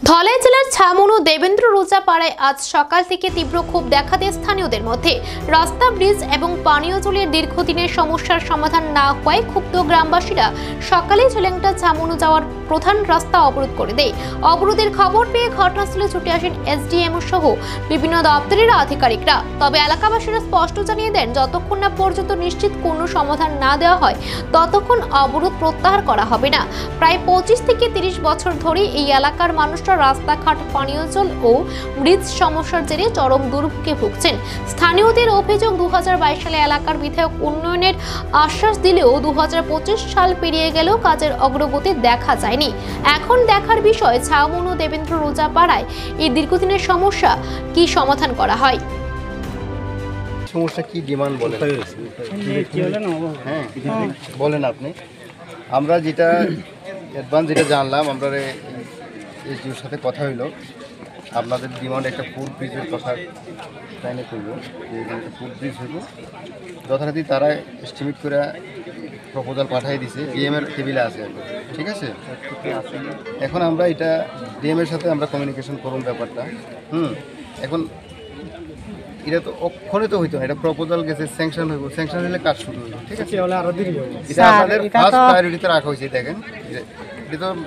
ধলাই জেলার ছামনু দেবেন্দ্র রোজা পাড়ায় আজ সকাল থেকে তীব্র ক্ষোভ দেখা দেয় স্থানীয়দের মধ্যে। রাস্তা, ব্রিজ এবং পানীয় জলের দীর্ঘদিনের সমস্যার সমাধান না হওয়ায় ক্ষুব্ধ গ্রামবাসীরা সকালে ঝুলেংটা ছামনু যাওয়ার প্রধান রাস্তা অবরোধ করে দেয়। অবরোধের খবর পেয়ে ঘটনাস্থলে ছুটে আসেন এসডিএমও সহ বিভিন্ন দপ্তরের আধিকারিকরা। তবে এলাকাবাসীরা স্পষ্ট জানিয়ে দেন, যতক্ষণ না পর্যন্ত নিশ্চিত কোনো সমাধান না দেওয়া হয় ততক্ষণ অবরোধ প্রত্যাহার করা হবে না। প্রায় 25 থেকে 30 বছর ধরে এই এলাকার মানুষরা রাস্তাঘাট, পানীয় জল ও ব্রিজ সমস্যার জেরে চরম দুর্ভোগে ভুগছেন। স্থানীয়দের অভিযোগ, 2022 সালে এলাকার বিধায়ক উন্নয়নের আশ্বাস দিলেও 2025 সাল পেরিয়ে গেলেও কাজের অগ্রগতি দেখা যায়নি। এখন দেখার বিষয় ছামনু দেবেন্দ্র রোজা পাড়ায় এই দীর্ঘদিনের সমস্যা কি সমাধান করা হয়। সমস্যা কি ডিমান্ড বলেন? হ্যাঁ বলেন আপনি। আমরা যেটা অ্যাডভান্স যেটা জানলাম, আমরা এসডিওর সাথে কথা হইলো, আপনাদের ডিমান্ড একটা ফুড ব্রিজের কথা টাইনে করবো, যে একটা ফুড ব্রিজ হইব যথারীতি তারা এস্টিমেট করে প্রপোজাল পাঠিয়ে দিছে, ডিএমের টেবিলে আছে। ঠিক আছে, এখন আমরা এটা ডিএমের সাথে আমরা কমিউনিকেশন করুন ব্যাপারটা। এখন এটা তো অক্ষণে তো হইতো না, এটা প্রপোজাল গেছে, স্যাংশন হইব, স্যাংশন হলে কাজ শুরু হইব। ঠিক আছে, এটা আমাদের ফার্স্ট প্রায়োরিটিতে রাখা হয়েছে। দেখেন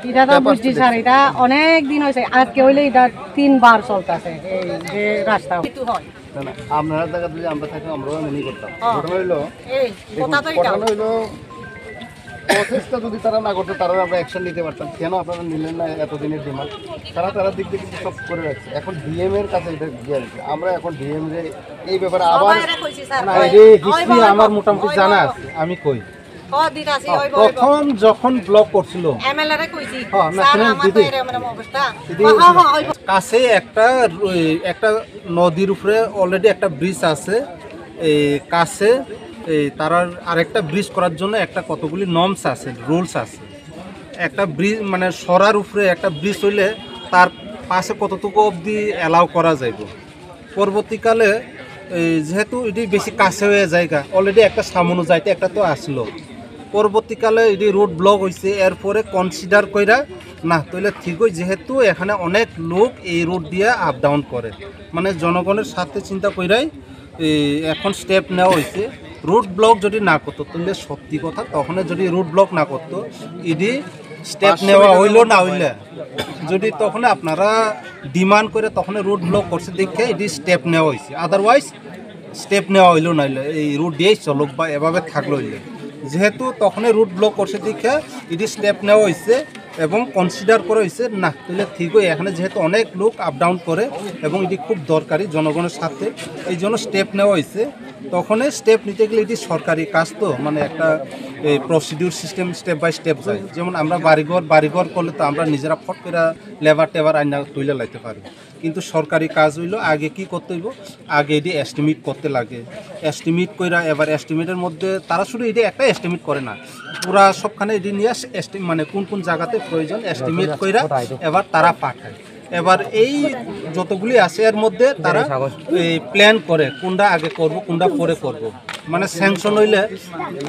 এটা তো বুঝছি স্যার, এটা অনেক দিন হয়েছে, আজকে হইলে এটা 3 বার চলতেছে এই যে রাস্তা। আপনারা জায়গা যদি আমরা থাকি আমরাও মেনে করতাম। ঘটনা হইলো প্রসেসটা যদি তারা না করতো, তারা আমরা অ্যাকশন নিতে পারতাম। কেন আপনারা নিলেন না? এতদিনের ডিমান্ড তারা দিক দিয়ে কিন্তু সব করে রাখছে। এখন ডিএম এর কাছে এটা দিয়ে দিচ্ছে। আমরা এখন ডিএম রে এই ব্যাপারে আবার আমার মোটামুটি জানা আছে। আমি কই প্রথম যখন ব্লক করছিল কাছে একটা নদীর উপরে অলরেডি একটা ব্রিজ আছে, এই কাছে তার আরেকটা ব্রিজ করার জন্য একটা কতগুলি নর্মস আছে, রুলস আছে। একটা ব্রিজ মানে সরার উপরে একটা ব্রিজ হইলে তার পাশে কতটুকু অবধি অ্যালাউ করা যাইব। পরবর্তীকালে যেহেতু এটি বেশি কাছে হয়ে জায়গা, অলরেডি একটা সামনে যাইতে একটা তো আসলো, পরবর্তীকালে এটি রোড ব্লক হয়েছে। এরপরে কনসিডার কইরা না তাহলে ঠিকই, যেহেতু এখানে অনেক লোক এই রোড দিয়ে আপ ডাউন করে, মানে জনগণের সাথে চিন্তা কইরাই এখন স্টেপ নেওয়া হয়েছে। রুট ব্লক যদি না করতো তাহলে সত্যি কথা, তখন যদি রুট ব্লক না করতো ইডি স্টেপ নেওয়া হইলো না হইলে, যদি তখন আপনারা ডিমান্ড করে তখন রুট ব্লক করছে দেখে ইডি স্টেপ নেওয়া হয়েছে। আদারওয়াইজ স্টেপ নেওয়া হইলো না হইলে এই রুট দিয়েই চলুক বা এভাবে থাকলো হইলে, যেহেতু তখন রুট ব্লক করছে দেখে ইডি স্টেপ নেওয়া হয়েছে এবং কনসিডার করা হয়েছে না তাহলে ঠিকই। এখানে যেহেতু অনেক লোক আপ ডাউন করে এবং এটি খুব দরকারি জনগণের সাথে, এই জন্য স্টেপ নেওয়া হয়েছে। তখন স্টেপ নিতে গেলে এটি সরকারি কাজ, তো মানে একটা procedure system step by step যায়। যেমন আমরা বাড়িঘর করলে তো আমরা নিজেরা ফট করে লেবার টেবার আইনা তুলে লাইতে পারি, কিন্তু সরকারি কাজ হইলো আগে কি করতে হইব, আগে এটি এস্টিমেট করতে লাগে। এস্টিমেট কইরা এবার এস্টিমেটের মধ্যে তারা শুধু এটি একটা এস্টিমেট করে না, পুরা সবখানে এটি নিয়ে মানে কোন কোন জায়গাতে প্রয়োজন এস্টিমেট কইরা এবার তারা পাঠায়। এবার এই যতগুলি আছে এর মধ্যে তারা প্ল্যান করে কোনটা আগে করব কোনটা পরে করব, মানে স্যাংশন হইলে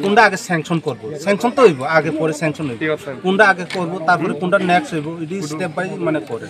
কোনটা আগে স্যাংশন করব, স্যাংশন তো হইব আগে পরে স্যাংশন হইব, কোনটা আগে করব তারপরে কোনটা নেক্সট হইব, এটি স্টেপ বাই মানে করে।